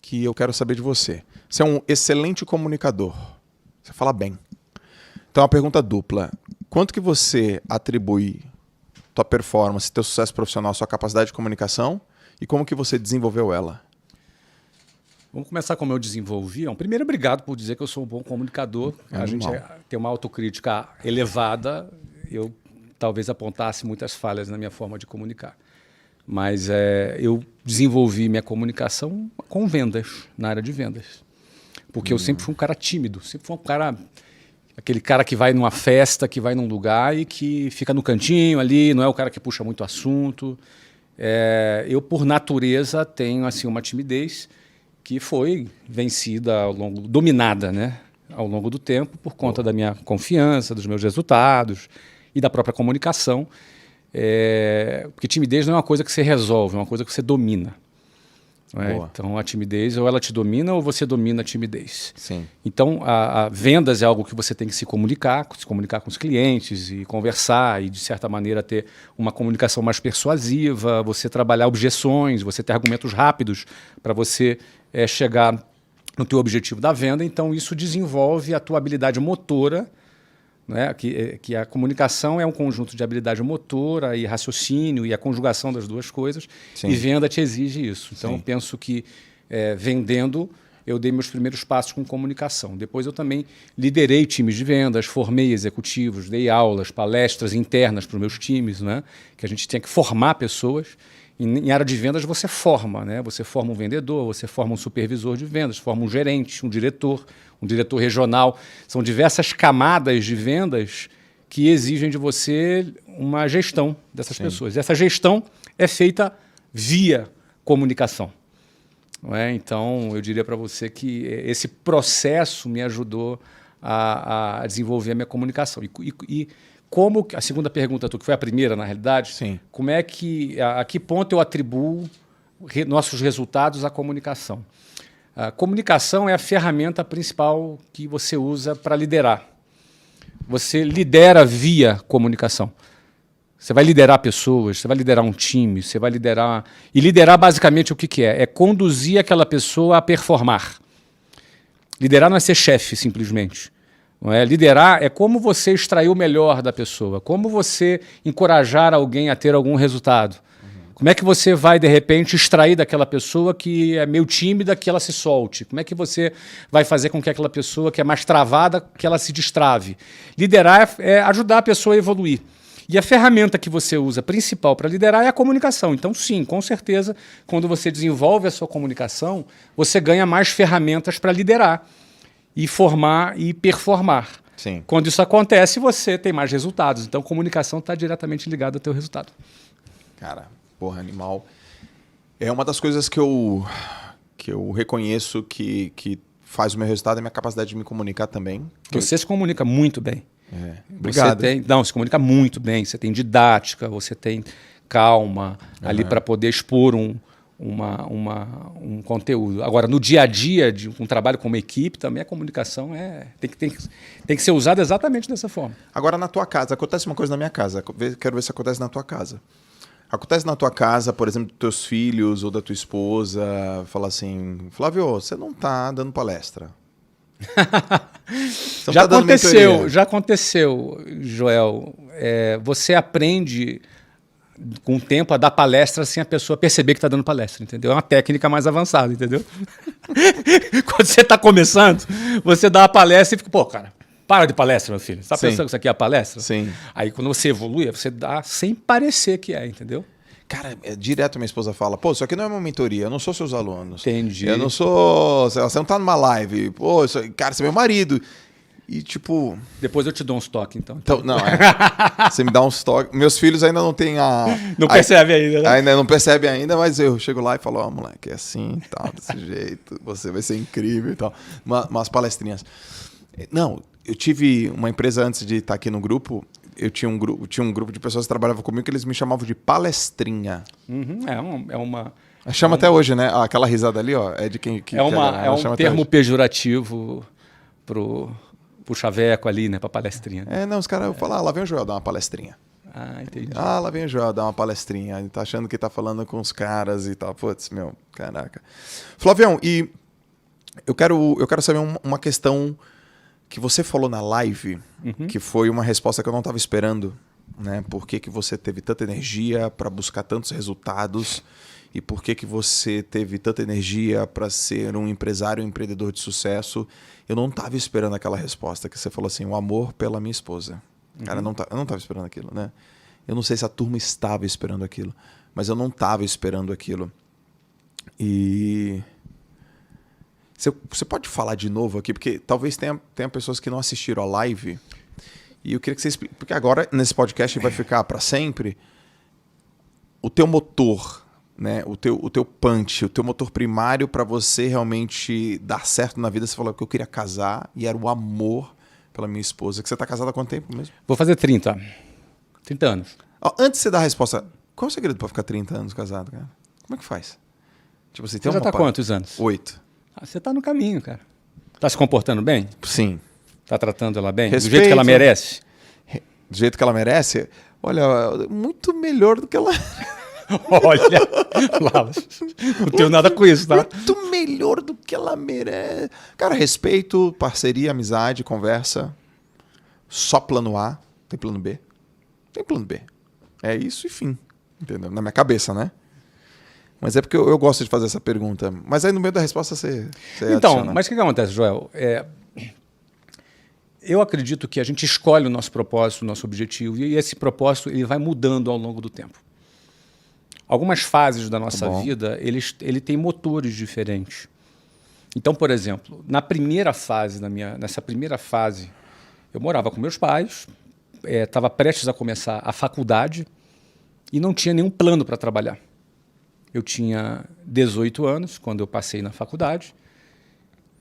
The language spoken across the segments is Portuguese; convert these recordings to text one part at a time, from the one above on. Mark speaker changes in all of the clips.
Speaker 1: que eu quero saber de você. Você é um excelente comunicador. Você fala bem. Então, uma pergunta dupla. Quanto que você atribui tua performance, teu sucesso profissional, sua capacidade de comunicação e como que você desenvolveu ela?
Speaker 2: Vamos começar como eu desenvolvi. Primeiro, obrigado por dizer que eu sou um bom comunicador. A gente tem uma autocrítica elevada. Eu talvez apontasse muitas falhas na minha forma de comunicar. Mas eu desenvolvi minha comunicação com vendas, na área de vendas. Porque eu sempre fui um cara tímido, sempre fui um cara... Aquele cara que vai numa festa, que vai num lugar e que fica no cantinho ali, não é o cara que puxa muito assunto. Eu, por natureza, tenho assim, uma timidez que foi vencida dominada, né, ao longo do tempo, por conta da minha confiança, dos meus resultados e da própria comunicação. Porque timidez não é uma coisa que você resolve, é uma coisa que você domina. Então, a timidez, ou ela te domina ou você domina a timidez.
Speaker 1: Sim.
Speaker 2: Então, a vendas é algo que você tem que se comunicar com os clientes e conversar e, de certa maneira, ter uma comunicação mais persuasiva, você trabalhar objeções, você ter argumentos rápidos para você chegar no teu objetivo da venda. Então, isso desenvolve a tua habilidade motora, né? Que a comunicação é um conjunto de habilidade motora e raciocínio e a conjugação das duas coisas. Sim. E venda te exige isso. Então, eu penso que vendendo, eu dei meus primeiros passos com comunicação. Depois eu também liderei times de vendas, formei executivos, dei aulas, palestras internas para os meus times, né? Que a gente tinha que formar pessoas. Em área de vendas você forma, né? Você forma um vendedor, você forma um supervisor de vendas, forma um gerente, um diretor regional. São diversas camadas de vendas que exigem de você uma gestão dessas pessoas. Essa gestão é feita via comunicação. Não é? Então, eu diria para você que esse processo me ajudou a desenvolver a minha comunicação. E como a segunda pergunta, que foi a primeira, na realidade, como é que, a que ponto eu atribuo nossos resultados à comunicação? A comunicação é a ferramenta principal que você usa para liderar. Você lidera via comunicação. Você vai liderar pessoas, você vai liderar um time, você vai liderar... E liderar, basicamente, o que é? É conduzir aquela pessoa a performar. Liderar não é ser chefe, simplesmente. Não é? Liderar é como você extrair o melhor da pessoa, como você encorajar alguém a ter algum resultado. Como é que você vai, de repente, extrair daquela pessoa que é meio tímida, que ela se solte? Como é que você vai fazer com que aquela pessoa que é mais travada, que ela se destrave? Liderar é ajudar a pessoa a evoluir. E a ferramenta que você usa principal para liderar é a comunicação. Então, sim, com certeza, quando você desenvolve a sua comunicação, você ganha mais ferramentas para liderar e formar e performar.
Speaker 1: Sim.
Speaker 2: Quando isso acontece, você tem mais resultados. Então, comunicação está diretamente ligada ao teu resultado.
Speaker 1: Cara, porra, animal. É uma das coisas que eu reconheço que faz o meu resultado, é a minha capacidade de me comunicar também.
Speaker 2: Você se comunica muito bem.
Speaker 1: Obrigado.
Speaker 2: Você se comunica muito bem. Você tem didática, você tem calma ali para poder expor um conteúdo. Agora, no dia a dia, de um trabalho como equipe, também a comunicação tem que ser usada exatamente dessa forma.
Speaker 1: Agora, na tua casa, acontece uma coisa na minha casa. Quero ver se acontece na tua casa. Acontece na tua casa, por exemplo, dos teus filhos ou da tua esposa, falar assim, Flávio, você não está dando palestra.
Speaker 2: Já aconteceu, Joel. Você aprende com o tempo a dar palestra sem a pessoa perceber que está dando palestra, entendeu? É uma técnica mais avançada, entendeu? Quando você está começando, você dá a palestra e fica, pô, cara, para de palestra, meu filho. Você está pensando que isso aqui é a palestra?
Speaker 1: Sim.
Speaker 2: Aí quando você evolui, você dá sem parecer que entendeu?
Speaker 1: Cara, direto minha esposa fala, pô, isso aqui não é uma mentoria, eu não sou seus alunos.
Speaker 2: Entendi.
Speaker 1: Eu não sou... Você não tá numa live. Pô, cara, você é meu marido. E tipo...
Speaker 2: Depois eu te dou uns toques, então.
Speaker 1: Não, você me dá uns toques. Meus filhos ainda não têm a...
Speaker 2: Não percebe ainda, né?
Speaker 1: Ainda não percebe ainda, mas eu chego lá e falo, ó, moleque, é assim, tal, desse jeito. Você vai ser incrível e tal. Umas palestrinhas. Não, eu tive uma empresa antes de estar aqui no grupo... Eu tinha um grupo de pessoas que trabalhavam comigo que eles me chamavam de palestrinha.
Speaker 2: É uma...
Speaker 1: Chama até hoje, né? Aquela risada ali, ó, é de quem...
Speaker 2: é um termo pejorativo pro chaveco ali, né? Pra palestrinha.
Speaker 1: Não, os caras falam, lá vem o Joel dar uma palestrinha.
Speaker 2: Ah, entendi.
Speaker 1: Ah, lá vem o Joel dar uma palestrinha. Ele tá achando que tá falando com os caras e tal. Putz, meu, caraca. Flavião, e eu quero saber uma questão que você falou na live, que foi uma resposta que eu não estava esperando, né? Por que você teve tanta energia para buscar tantos resultados e por que você teve tanta energia para ser um empresário, um empreendedor de sucesso? Eu não estava esperando aquela resposta que você falou assim, o amor pela minha esposa. Cara, eu não estava esperando aquilo, né? Eu não sei se a turma estava esperando aquilo, mas eu não estava esperando aquilo. E você pode falar de novo aqui, porque talvez tenha pessoas que não assistiram a live. E eu queria que você explique, porque agora nesse podcast vai ficar para sempre o teu motor, né? O teu punch, o teu motor primário para você realmente dar certo na vida. Você falou que eu queria casar e era o amor pela minha esposa. Que você está casado há quanto tempo mesmo?
Speaker 2: Vou fazer 30 anos.
Speaker 1: Antes de você dar a resposta, qual é o segredo para ficar 30 anos casado, cara? Como é que faz? Tipo,
Speaker 2: Você já está quantos anos?
Speaker 1: 8.
Speaker 2: Você está no caminho, cara. Está se comportando bem?
Speaker 1: Sim.
Speaker 2: Está tratando ela bem?
Speaker 1: Respeito.
Speaker 2: Do jeito que ela merece?
Speaker 1: Do jeito que ela merece? Olha, muito melhor do que ela...
Speaker 2: Olha, Lalas, não tenho nada com isso, tá?
Speaker 1: Muito melhor do que ela merece. Cara, respeito, parceria, amizade, conversa. Só plano A. Tem plano B? Tem plano B. É isso e fim. Entendeu? Na minha cabeça, né? Mas é porque eu gosto de fazer essa pergunta. Mas aí no meio da resposta você
Speaker 2: Então,
Speaker 1: adiciona.
Speaker 2: mas o que acontece, Joel? Eu acredito que a gente escolhe o nosso propósito, o nosso objetivo, e esse propósito ele vai mudando ao longo do tempo. Algumas fases da nossa vida, ele tem motores diferentes. Então, por exemplo, nessa primeira fase, eu morava com meus pais, estava prestes a começar a faculdade e não tinha nenhum plano para trabalhar. Eu tinha 18 anos quando eu passei na faculdade.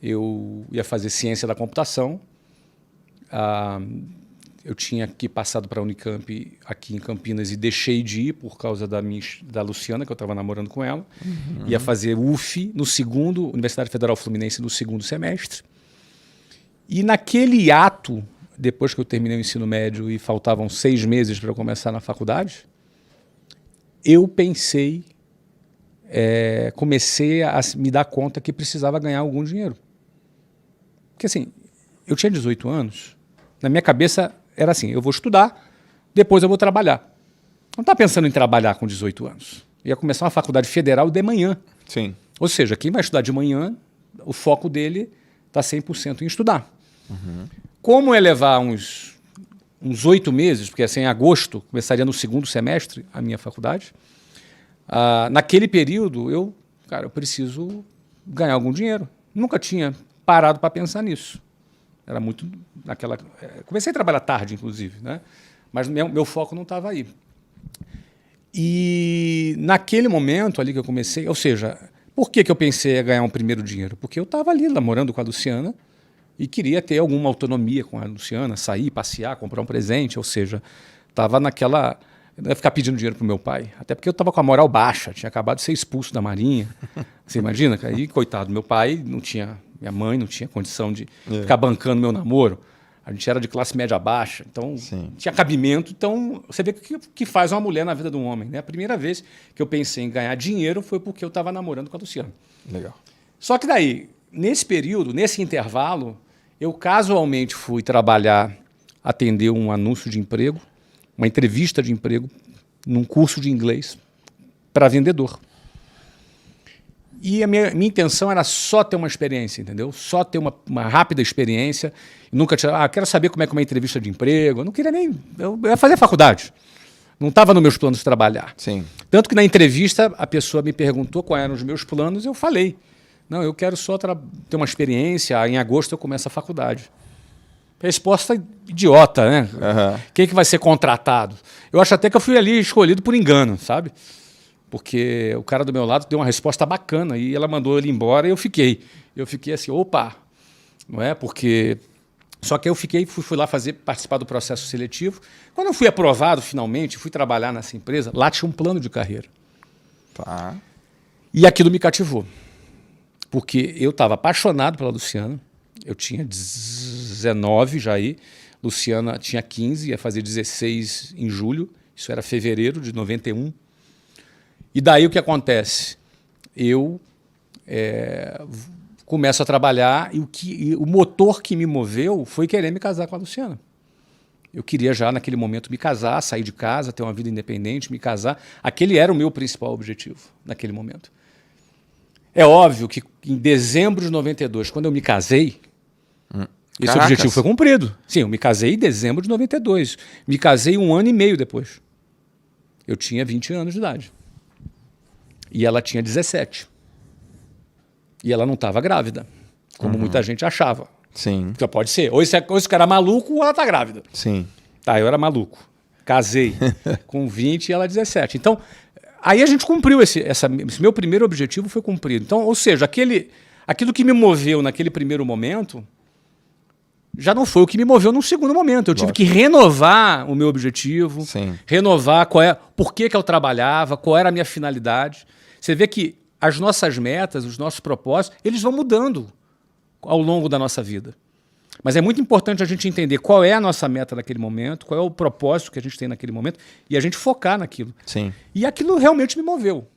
Speaker 2: Eu ia fazer ciência da computação. Eu tinha passado para a Unicamp aqui em Campinas e deixei de ir por causa da Luciana, que eu estava namorando com ela. Ia fazer UF Universidade Federal Fluminense, no segundo semestre. E naquele ato, depois que eu terminei o ensino médio e faltavam 6 meses para eu começar na faculdade, eu comecei a me dar conta que precisava ganhar algum dinheiro. Porque assim, eu tinha 18 anos, na minha cabeça era assim, eu vou estudar, depois eu vou trabalhar. Não estava pensando em trabalhar com 18 anos. Ia começar uma faculdade federal de manhã.
Speaker 1: Sim.
Speaker 2: Ou seja, quem vai estudar de manhã, o foco dele está 100% em estudar. Como ia levar uns 8 meses, porque assim, em agosto começaria no segundo semestre a minha faculdade, naquele período, eu preciso ganhar algum dinheiro. Nunca tinha parado para pensar nisso. Era muito naquela... Comecei a trabalhar tarde, inclusive, né? Mas meu foco não estava aí. E naquele momento ali que eu comecei... Ou seja, por que eu pensei em ganhar um primeiro dinheiro? Porque eu estava ali namorando com a Luciana e queria ter alguma autonomia com a Luciana, sair, passear, comprar um presente. Ou seja, estava naquela... Eu não ia ficar pedindo dinheiro para o meu pai. Até porque eu estava com a moral baixa. Tinha acabado de ser expulso da Marinha. Você imagina? Aí, coitado, meu pai não tinha... Minha mãe não tinha condição de ficar bancando meu namoro. A gente era de classe média baixa, então tinha cabimento. Então, você vê o que faz uma mulher na vida de um homem, né? A primeira vez que eu pensei em ganhar dinheiro foi porque eu estava namorando com a Luciana.
Speaker 1: Legal.
Speaker 2: Só que daí, nesse período, nesse intervalo, eu casualmente fui trabalhar, atender um anúncio de emprego, uma entrevista de emprego, num curso de inglês para vendedor. E a minha intenção era só ter uma experiência, entendeu? Só ter uma rápida experiência. Nunca tinha... quero saber como é que é uma entrevista de emprego. Eu não queria nem... Eu ia fazer faculdade. Não estava nos meus planos de trabalhar.
Speaker 1: Sim.
Speaker 2: Tanto que na entrevista a pessoa me perguntou quais eram os meus planos e eu falei. Não, eu quero só ter uma experiência. Em agosto eu começo a faculdade. Resposta idiota, né? Quem é que vai ser contratado? Eu acho até que eu fui ali escolhido por engano, sabe? Porque o cara do meu lado deu uma resposta bacana e ela mandou ele embora e eu fiquei. Eu fiquei assim, opa, não é? Porque... Só que eu fui lá participar do processo seletivo. Quando eu fui aprovado, finalmente, fui trabalhar nessa empresa, lá tinha um plano de carreira.
Speaker 1: Tá.
Speaker 2: E aquilo me cativou. Porque eu estava apaixonado pela Luciana. Eu tinha 19 já aí. Luciana tinha 15, ia fazer 16 em julho. Isso era fevereiro de 91. E daí o que acontece? Eu começo a trabalhar e o motor que me moveu foi querer me casar com a Luciana. Eu queria já, naquele momento, me casar, sair de casa, ter uma vida independente, me casar. Aquele era o meu principal objetivo, naquele momento. É óbvio que em dezembro de 92, quando eu me casei, esse objetivo foi cumprido. Sim, eu me casei em dezembro de 92. Me casei 1 ano e meio depois. Eu tinha 20 anos de idade. E ela tinha 17. E ela não estava grávida, como muita gente achava.
Speaker 1: Sim.
Speaker 2: Então pode ser. Ou esse cara é maluco ou ela está grávida.
Speaker 1: Sim.
Speaker 2: Tá, eu era maluco. Casei com 20 e ela 17. Então, aí a gente cumpriu esse meu primeiro objetivo foi cumprido. Então, ou seja, aquilo que me moveu naquele primeiro momento já não foi o que me moveu num segundo momento. Eu tive que renovar o meu objetivo, renovar por que eu trabalhava, qual era a minha finalidade. Você vê que as nossas metas, os nossos propósitos, eles vão mudando ao longo da nossa vida. Mas é muito importante a gente entender qual é a nossa meta naquele momento, qual é o propósito que a gente tem naquele momento e a gente focar naquilo.
Speaker 1: Sim.
Speaker 2: E aquilo realmente me moveu.